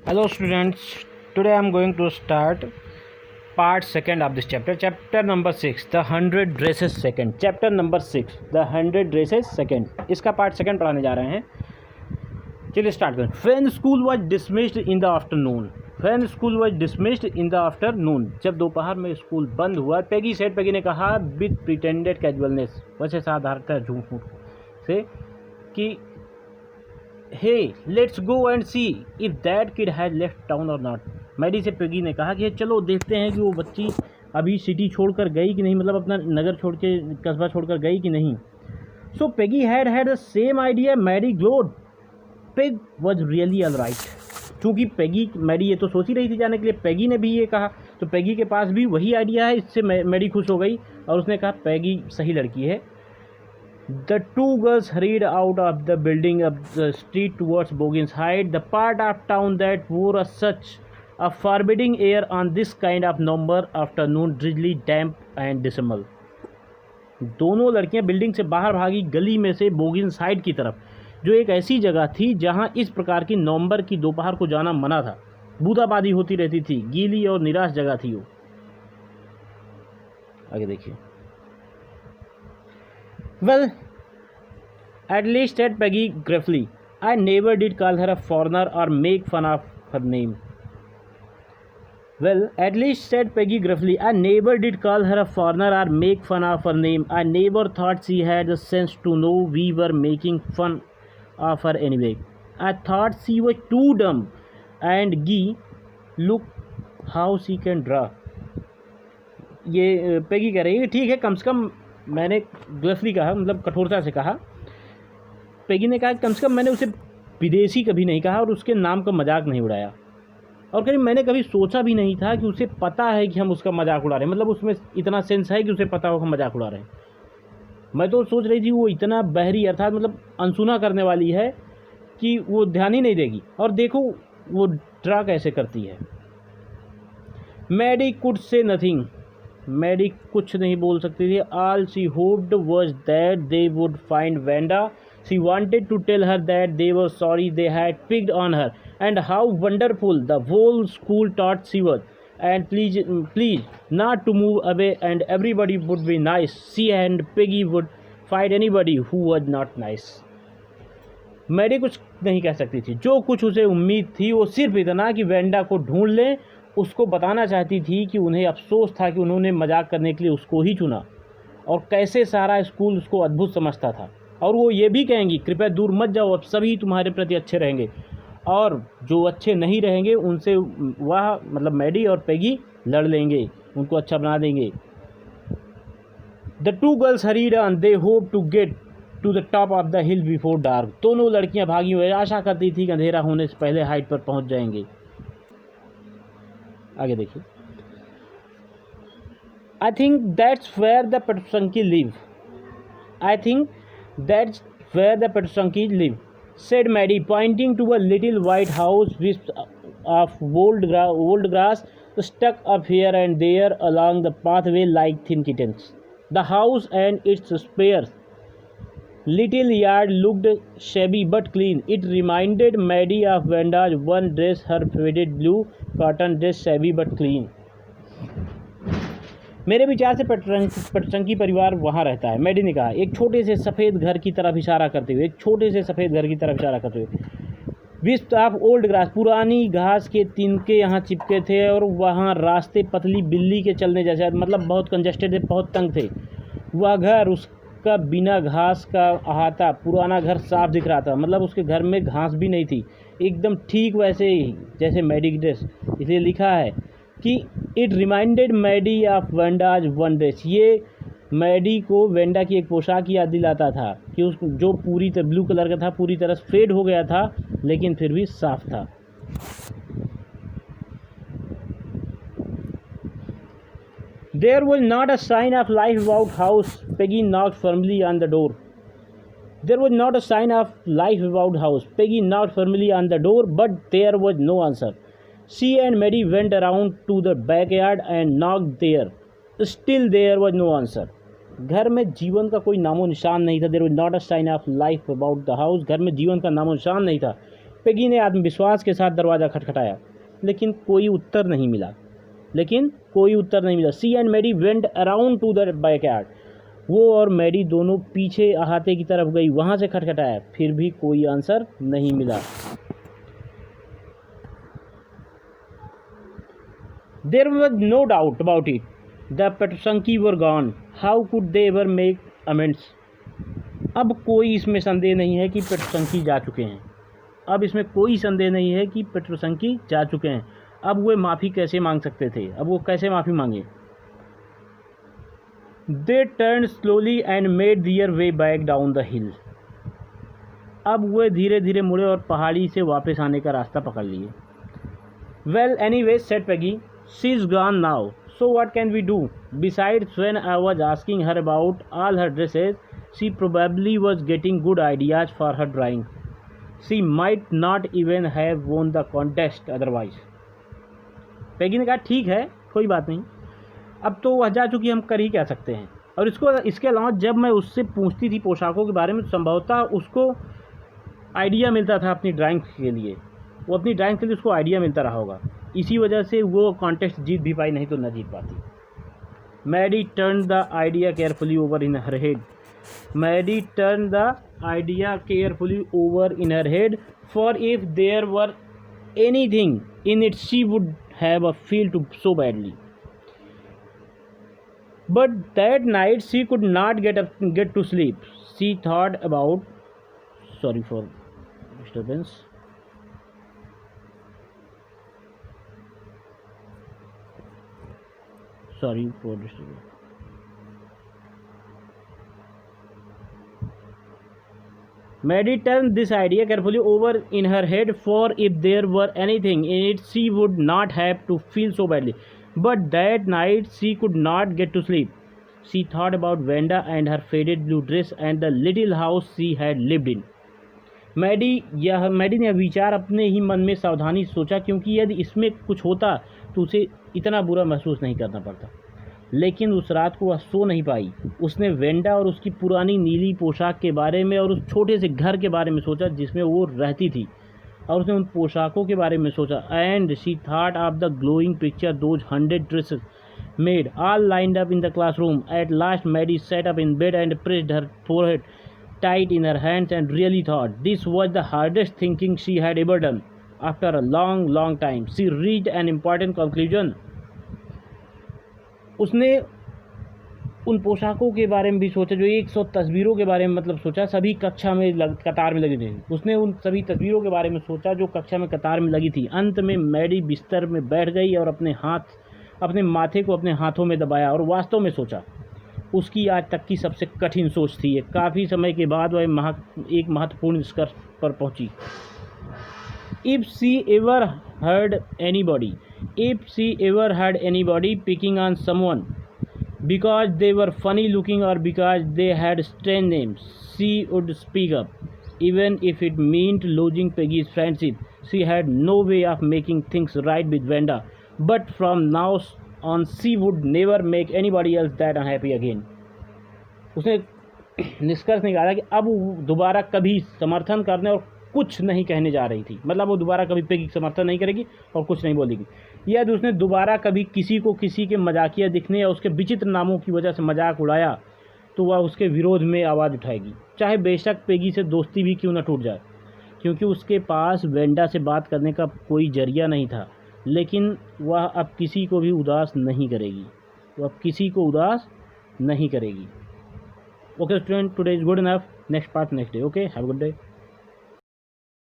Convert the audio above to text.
Hello students, today I am going to start part second of this chapter number 6, the 100 dresses second. Chapter number 6, the 100 dresses second. इसका part second पढ़ाने जा रहे हैं. चलिए start करें. When school was dismissed in the afternoon. When school was dismissed in the afternoon. जब दोपहर में स्कूल बंद हुआ, Peggy said, Peggy ने कहा with pretended casualness, वैसे साधारणतः झूठ से कि hey, let's go and see if that kid has left town or not. Maddy से पेगी ने कहा कि चलो देखते हैं कि वो बच्ची अभी सिटी छोड़कर गई कि नहीं, मतलब अपना नगर छोड़ के कस्बा छोड़कर गई कि नहीं. So Peggy had the same idea. Maddie glowed. Peg was really all right. चूँकि पेगी मैडी ये तो सोच ही रही थी जाने के लिए, पेगी ने भी ये कहा तो पेगी के पास भी वही आइडिया है. इससे मैडी खुश हो गई और उसने कहा पेगी सही लड़की है. The two girls hurried out of the building up the street towards Boggins Heights, the part of town that wore such a forbidding air on this kind of November afternoon, drizzly, damp and dismal. दोनों लड़कियां building से बाहर भागी गली में से बोगिन्स height की तरफ, जो एक ऐसी जगह थी जहां इस प्रकार की नवंबर की दोपहर को जाना मना था. बूंदाबांदी होती रहती थी. गीली और निराश जगह थी वो. आगे देखिए. Well, at least said Peggy gruffly, I never did call her a foreigner or make fun of her name. Well, at least said Peggy gruffly, I never did call her a foreigner or make fun of her name. I never thought she had the sense to know we were making fun of her anyway. I thought she was too dumb. And Gee, look how she can draw. ये Peggy कह रही है कि ठीक है, कम से कम मैंने ग्लफली कहा, मतलब कठोरता से कहा. पेगी ने कहा कम से कम मैंने उसे विदेशी कभी नहीं कहा और उसके नाम का मजाक नहीं उड़ाया. और कहीं मैंने कभी सोचा भी नहीं था कि उसे पता है कि हम उसका मजाक उड़ा रहे हैं, मतलब उसमें इतना सेंस है कि उसे पता हो हम मजाक उड़ा रहे हैं. मैं तो सोच रही थी वो इतना बहरी, अर्थात मतलब अनसुना करने वाली है कि वो ध्यान ही नहीं देगी. और देखो वो ड्रा कैसे करती है. Maddy could say nothing. Maddy कुछ नहीं बोल सकती थी. All she hoped was that they would find Wanda. She wanted to tell her that they were sorry they had picked on her and how wonderful the whole school thought she was and please not to move away and everybody would be nice. She and Peggy would fight anybody who was not nice. Maddy कुछ नहीं कह सकती थी. जो कुछ उसे उम्मीद थी वो सिर्फ इतना कि वेंडा को ढूंढ लें. उसको बताना चाहती थी कि उन्हें अफसोस था कि उन्होंने मजाक करने के लिए उसको ही चुना और कैसे सारा स्कूल उसको अद्भुत समझता था. और वो ये भी कहेंगी कृपया दूर मत जाओ, अब सभी तुम्हारे प्रति अच्छे रहेंगे और जो अच्छे नहीं रहेंगे उनसे वह मतलब मैडी और पेगी लड़ लेंगे, उनको अच्छा बना देंगे. The two girls hurried on. They hope to get to the top of the hill before dark. दोनों लड़कियां भागी हुई आशा करती थी कि अंधेरा होने से पहले हाइट पर पहुंच जाएंगे. आगे देखिए. I think that's where the Petuskys live. I think that's where the Petuskys live, said Maddie, pointing to a little white house with of old grass stuck up here and there along the pathway like thin kittens. The house and its spare little yard looked shabby but clean. It reminded Maddie of Vanda's one dress, her faded blue cotton dress, shabby but clean. मेरे विचार से पेटुसंकी परिवार वहाँ रहता है, Maddie ने कहा, एक छोटे से सफ़ेद घर की तरफ इशारा करते हुए. एक छोटे से सफ़ेद घर की तरफ इशारा करते हुए. विस्ट ऑफ ओल्ड ग्रास. पुरानी घास के तिनके यहाँ चिपके थे और वहाँ रास्ते पतली बिल्ली के चलने जैसे, मतलब बहुत कंजस्टेड थे, बहुत तंग थे. वह घर, उसका बिना घास का अहाता पुराना घर साफ दिख रहा था, मतलब उसके घर में घास भी नहीं थी, एकदम ठीक वैसे ही जैसे मैडी की ड्रेस. इसलिए लिखा है कि it reminded Maddy of Wanda's one dress. ये मैडी को वेंडा की एक पोशाक याद दिलाता था कि उस जो पूरी तरह ब्लू कलर का था, पूरी तरह फेड हो गया था लेकिन फिर भी साफ था. There was not a sign of life about house. Peggy knocked firmly on the door. There was not a sign of life about house. Peggy knocked firmly on the door, but there was no answer. She and Maddie went around to the backyard and knocked there. Still there was no answer. घर में जीवन का कोई नामो निशान नहीं था. There was not a sign of life about the house. घर में जीवन का नामो निशान नहीं था. पेगी ने आत्मविश्वास के साथ दरवाज़ा खटखटाया, लेकिन कोई उत्तर नहीं मिला। She and Maddie went around to the backyard. वो और मैडी दोनों पीछे अहाते की तरफ गई, वहाँ से खटखटाया, फिर भी कोई आंसर नहीं मिला। There was no doubt about it. The Petrosanki were gone. How could they ever make amends? अब कोई इसमें संदेह नहीं है कि पेट्रोसंकी जा चुके हैं। अब वे माफ़ी कैसे मांग सकते थे? अब वो कैसे माफ़ी मांगे? They turned slowly and made their way back down the hill. अब वे धीरे धीरे मुड़े और पहाड़ी से वापस आने का रास्ता पकड़ लिए। Well, anyway, said Peggy, she's gone now. So what can we do? Besides, when I was asking her about all her dresses, she probably was getting good ideas for her drawing. She might not even have won the contest otherwise. Peggy ने कहा ठीक है, कोई बात नहीं, अब तो वह जा चुकी, हम कर ही क्या सकते हैं। और इसके अलावा जब मैं उससे पूछती थी पोशाकों के बारे में, संभवतः उसको आइडिया मिलता था अपनी ड्राइंग के लिए, उसको आइडिया मिलता रहा होगा, इसी वजह से वो कॉन्टेस्ट जीत भी पाई, नहीं तो न जीत पाती। Maddy turn the idea carefully over in her head for if there were anything in it she would have a feel to so badly, but that night she could not get to sleep. She thought about sorry for disturbance. Maddie turned this idea carefully over in her head, for if there were anything in it she would not have to feel so badly. But that night she could not get to sleep. She thought about Wanda and her faded blue dress and the little house she had lived in. Maddy ने यह विचार अपने ही मन में सावधानी सोचा, क्योंकि यदि इसमें कुछ होता तो उसे इतना बुरा महसूस नहीं करना पड़ता। लेकिन उस रात को वह सो नहीं पाई। उसने वेंडा और उसकी पुरानी नीली पोशाक के बारे में और उस छोटे से घर के बारे में सोचा जिसमें वो रहती थी, और उसने उन पोशाकों के बारे में सोचा। And she thought of the glowing picture those 100 dresses made all lined up in the classroom. At last Maddy sat up in bed and pressed her forehead tight in her hands and really thought this was the hardest thinking she had ever done. After a long time she reached an important conclusion. उसने उन पोशाकों के बारे में भी सोचा जो 100 तस्वीरों के बारे में सोचा, सभी कक्षा में कतार में लगी थी। उसने उन सभी तस्वीरों के बारे में सोचा जो कक्षा में कतार में लगी थी। अंत में मैडी बिस्तर में बैठ गई और अपने माथे को अपने हाथों में दबाया और वास्तव में सोचा। उसकी आज तक की सबसे कठिन सोच थी। काफ़ी समय के बाद वह एक महत्वपूर्ण निष्कर्ष पर पहुंची। If she ever heard anybody picking on someone because they were funny looking or because they had strange names, she would speak up, even if it meant losing Peggy's friendship. She had no way of making things right with Wanda, but from now on she would never make anybody else that unhappy again. उसने निष्कर्ष निकाला कि अब दोबारा कभी समर्थन करने और कुछ नहीं कहने जा रही थी। वो दोबारा कभी पेगी समर्थन नहीं करेगी और कुछ नहीं बोलेगी। यदि उसने दोबारा कभी किसी को किसी के मजाकिया दिखने या उसके विचित्र नामों की वजह से मजाक उड़ाया तो वह उसके विरोध में आवाज़ उठाएगी, चाहे बेशक पेगी से दोस्ती भी क्यों न टूट जाए, क्योंकि उसके पास वेंडा से बात करने का कोई जरिया नहीं था। लेकिन वह अब किसी को भी उदास नहीं करेगी। Okay, student, today is good enough. Next part next day. Okay, have a good day.